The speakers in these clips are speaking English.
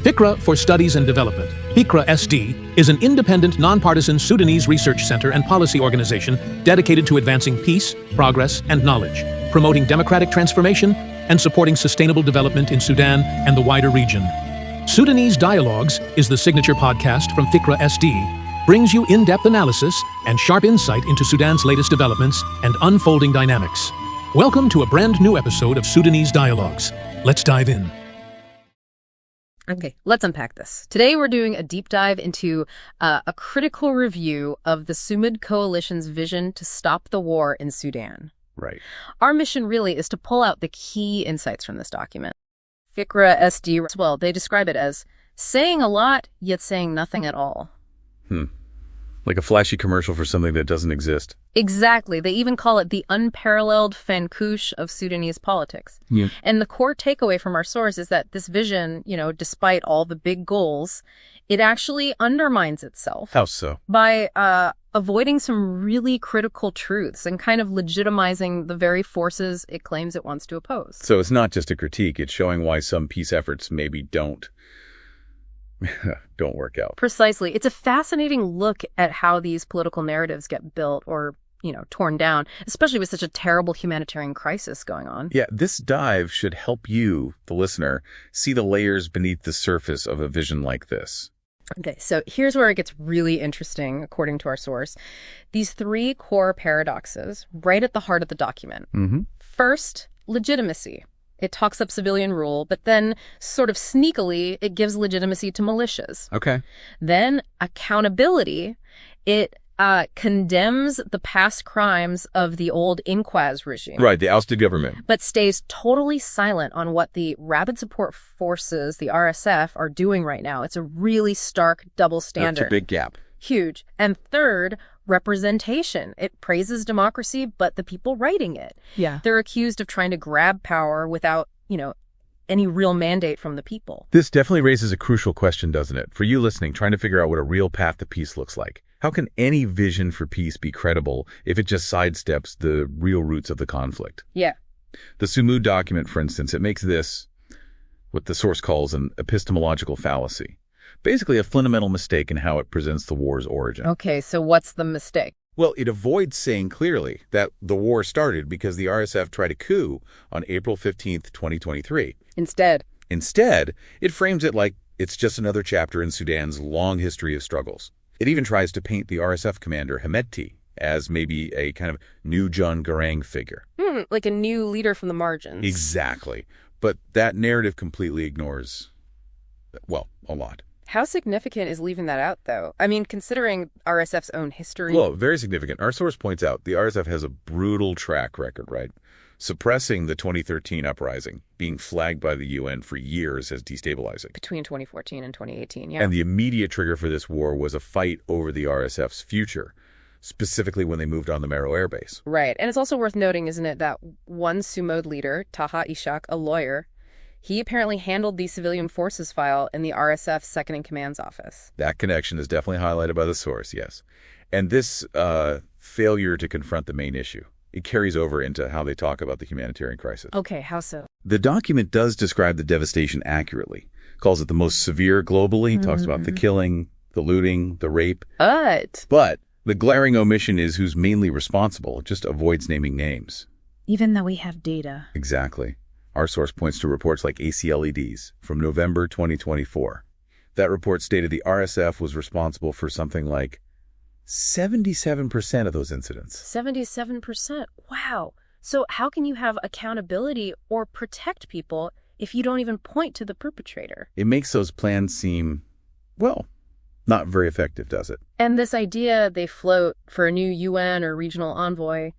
Fikra for Studies and Development, Fikra SD, is an independent, nonpartisan Sudanese research center and policy organization dedicated to advancing peace, progress, and knowledge, promoting democratic transformation, and supporting sustainable development in Sudan and the wider region. Sudanese Dialogues is the signature podcast from Fikra SD, brings you in-depth analysis and sharp insight into Sudan's latest developments and unfolding dynamics. Welcome to a brand new episode of Sudanese Dialogues. Let's dive in. Okay, let's unpack this. Today we're doing a deep dive into a critical review of the Sumoud coalition's vision to stop the war in Sudan. Right. Our mission really is to pull out the key insights from this document. Fikra SD, well, they describe it as saying a lot, yet saying nothing at all. Like a flashy commercial for something that doesn't exist. Exactly. They even call it the unparalleled fankoush of Sudanese politics. Yeah. And the core takeaway from our source is that this vision, despite all the big goals, it actually undermines itself. How so? By avoiding some really critical truths and kind of legitimizing the very forces it claims it wants to oppose. So it's not just a critique, it's showing why some peace efforts maybe don't work out. Precisely. It's a fascinating look at how these political narratives get built or, torn down, especially with such a terrible humanitarian crisis going on. Yeah, this dive should help you, the listener, see the layers beneath the surface of a vision like this. Okay, so here's where it gets really interesting, according to our source. These three core paradoxes right at the heart of the document. First, legitimacy. It talks up civilian rule, but then sort of sneakily, it gives legitimacy to militias. Okay. Then accountability. It condemns the past crimes of the old Inquaz regime. Right, the ousted government. But stays totally silent on what the Rapid Support Forces, the RSF, are doing right now. It's a really stark double standard. That's a big gap. Huge. And third, representation. It praises democracy, but the people writing it. Yeah. They're accused of trying to grab power without, any real mandate from the people. This definitely raises a crucial question, doesn't it? For you listening, trying to figure out what a real path to peace looks like. How can any vision for peace be credible if it just sidesteps the real roots of the conflict? Yeah. The Sumoud document, for instance, it makes this what the source calls an epistemological fallacy. Basically a fundamental mistake in how it presents the war's origin. Okay, so what's the mistake? Well, it avoids saying clearly that the war started because the RSF tried a coup on April 15th, 2023. Instead, it frames it like it's just another chapter in Sudan's long history of struggles. It even tries to paint the RSF commander, Hemedti, as maybe a kind of new John Garang figure. Like a new leader from the margins. Exactly. But that narrative completely ignores, well, a lot. How significant is leaving that out, though? I mean, considering RSF's own history. Well, very significant. Our source points out the RSF has a brutal track record, right? Suppressing the 2013 uprising, being flagged by the UN for years as destabilizing. Between 2014 and 2018, yeah. And the immediate trigger for this war was a fight over the RSF's future, specifically when they moved on the Mero Air Base. Right. And it's also worth noting, isn't it, that one Sumoud leader, Taha Ishak, a lawyer, he apparently handled the civilian forces file in the RSF's second-in-command's office. That connection is definitely highlighted by the source, yes. And this failure to confront the main issue, it carries over into how they talk about the humanitarian crisis. Okay, how so? The document does describe the devastation accurately, calls it the most severe globally, talks about the killing, the looting, the rape. But the glaring omission is who's mainly responsible, it just avoids naming names. Even though we have data. Exactly. Our source points to reports like ACLED's from November 2024. That report stated the RSF was responsible for something like 77% of those incidents. 77%? Wow. So how can you have accountability or protect people if you don't even point to the perpetrator? It makes those plans seem, well, not very effective, does it? And this idea they float for a new UN or regional envoy,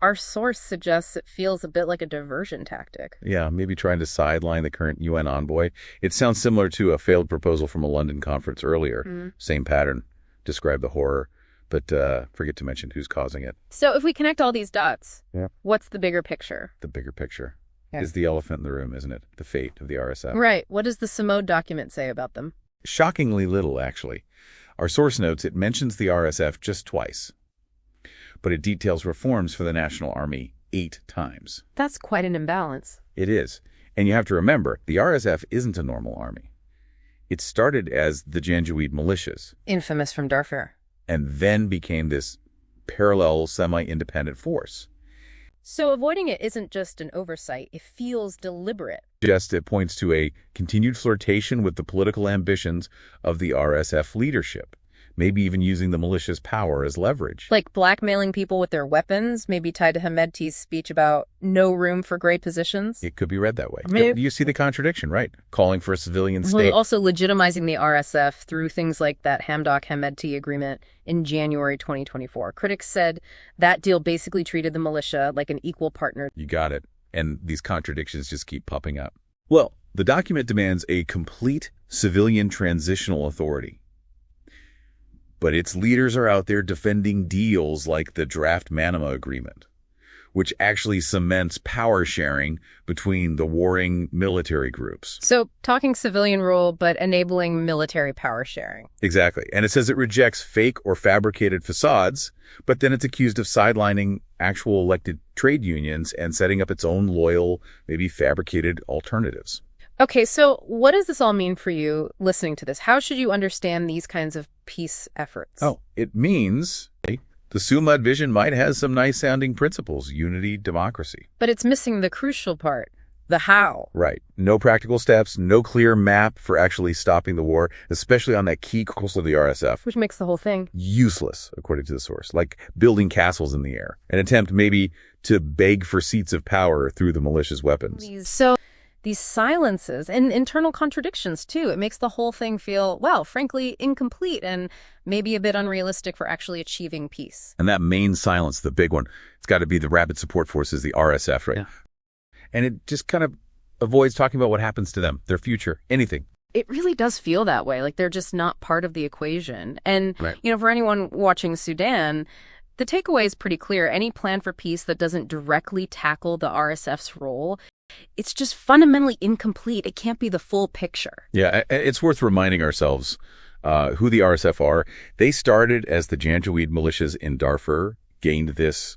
our source suggests it feels a bit like a diversion tactic. Yeah, maybe trying to sideline the current UN envoy. It sounds similar to a failed proposal from a London conference earlier. Same pattern. Describe the horror, but forget to mention who's causing it. So if we connect all these dots, Yeah. What's the bigger picture? The bigger picture Yeah. is the elephant in the room, isn't it? The fate of the RSF. Right. What does the Sumoud document say about them? Shockingly little, actually. Our source notes it mentions the RSF just twice, but it details reforms for the National Army 8 times. That's quite an imbalance. It is. And you have to remember, the RSF isn't a normal army. It started as the Janjaweed militias. Infamous from Darfur. And then became this parallel semi-independent force. So avoiding it isn't just an oversight. It feels deliberate. It points to a continued flirtation with the political ambitions of the RSF leadership, maybe even using the militia's power as leverage. Like blackmailing people with their weapons, maybe tied to Hemedti's speech about no room for great positions. It could be read that way. You see the contradiction, right? Calling for a civilian state. Well, also legitimizing the RSF through things like that Hamdok-Hemedti agreement in January 2024. Critics said that deal basically treated the militia like an equal partner. You got it. And these contradictions just keep popping up. Well, the document demands a complete civilian transitional authority. But its leaders are out there defending deals like the Draft Manama Agreement, which actually cements power sharing between the warring military groups. So talking civilian rule, but enabling military power sharing. Exactly. And it says it rejects fake or fabricated facades, but then it's accused of sidelining actual elected trade unions and setting up its own loyal, maybe fabricated alternatives. Okay, so what does this all mean for you listening to this? How should you understand these kinds of peace efforts? Oh, it means the Sumoud vision might have some nice-sounding principles, unity, democracy. But it's missing the crucial part, the how. Right. No practical steps, no clear map for actually stopping the war, especially on that key course of the RSF. Which makes the whole thing useless, according to the source, like building castles in the air. An attempt maybe to beg for seats of power through the militia's weapons. So these silences and internal contradictions, too. It makes the whole thing feel, well, frankly, incomplete and maybe a bit unrealistic for actually achieving peace. And that main silence, the big one, it's got to be the Rapid Support Forces, the RSF, right? Yeah. And it just kind of avoids talking about what happens to them, their future, anything. It really does feel that way, like they're just not part of the equation. And, for anyone watching Sudan, the takeaway is pretty clear. Any plan for peace that doesn't directly tackle the RSF's role, it's just fundamentally incomplete. It can't be the full picture. Yeah, it's worth reminding ourselves who the RSF are. They started as the Janjaweed militias in Darfur, gained this,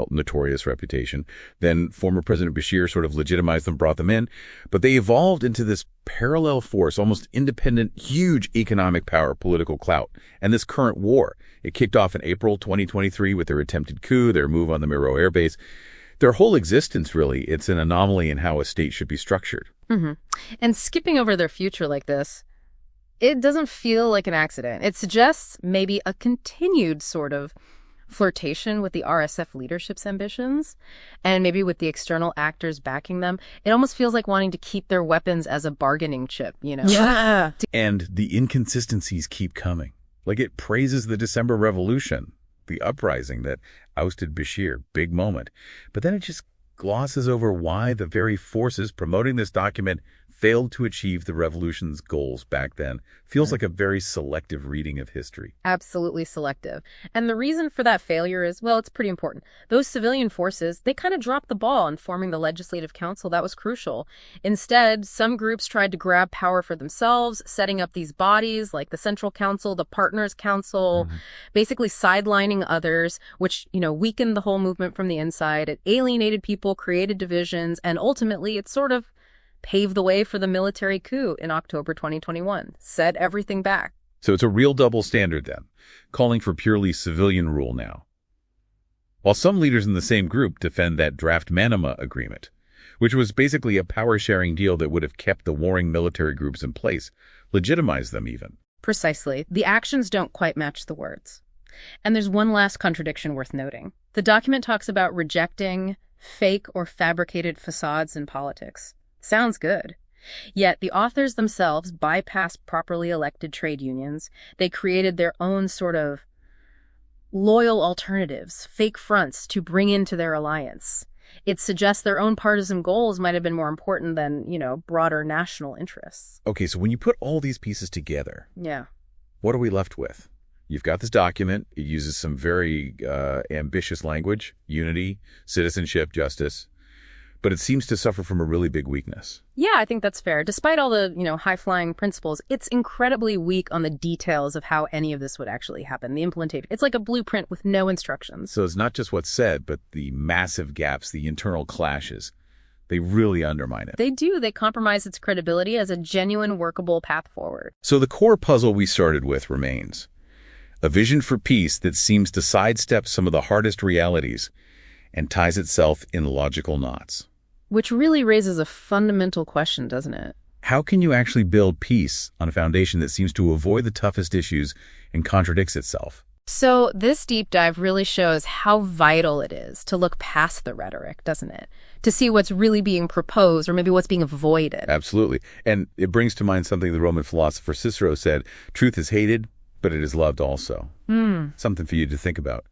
notorious reputation. Then former President Bashir sort of legitimized them, brought them in. But they evolved into this parallel force, almost independent, huge economic power, political clout. And this current war, it kicked off in April 2023 with their attempted coup, their move on the Miro Air Base. Their whole existence, really, it's an anomaly in how a state should be structured. Mm-hmm. And skipping over their future like this, it doesn't feel like an accident. It suggests maybe a continued sort of flirtation with the RSF leadership's ambitions and maybe with the external actors backing them. It almost feels like wanting to keep their weapons as a bargaining chip, Yeah. And the inconsistencies keep coming. Like it praises the December Revolution, the uprising that ousted Bashir, big moment. But then it just glosses over why the very forces promoting this document failed to achieve the revolution's goals back then. Feels like a very selective reading of history. Absolutely selective. And the reason for that failure is, well, it's pretty important. Those civilian forces, they kind of dropped the ball in forming the Legislative Council. That was crucial. Instead, some groups tried to grab power for themselves, setting up these bodies like the Central Council, the Partners Council, basically sidelining others, which, weakened the whole movement from the inside. It alienated people, created divisions, and ultimately it sort of paved the way for the military coup in October 2021, set everything back. So it's a real double standard then, calling for purely civilian rule now. While some leaders in the same group defend that Draft Manama Agreement, which was basically a power-sharing deal that would have kept the warring military groups in place, legitimized them even. Precisely. The actions don't quite match the words. And there's one last contradiction worth noting. The document talks about rejecting fake or fabricated facades in politics. Sounds good. Yet the authors themselves bypassed properly elected trade unions. They created their own sort of loyal alternatives, fake fronts to bring into their alliance. It suggests their own partisan goals might have been more important than, broader national interests. Okay, so when you put all these pieces together, yeah, what are we left with? You've got this document. It uses some very ambitious language, unity, citizenship, justice. But it seems to suffer from a really big weakness. Yeah, I think that's fair. Despite all the, high-flying principles, it's incredibly weak on the details of how any of this would actually happen, the implementation. It's like a blueprint with no instructions. So it's not just what's said, but the massive gaps, the internal clashes. They really undermine it. They do. They compromise its credibility as a genuine, workable path forward. So the core puzzle we started with remains. A vision for peace that seems to sidestep some of the hardest realities and ties itself in logical knots. Which really raises a fundamental question, doesn't it? How can you actually build peace on a foundation that seems to avoid the toughest issues and contradicts itself? So this deep dive really shows how vital it is to look past the rhetoric, doesn't it? To see what's really being proposed or maybe what's being avoided. Absolutely. And it brings to mind something the Roman philosopher Cicero said, truth is hated, but it is loved also. Something for you to think about.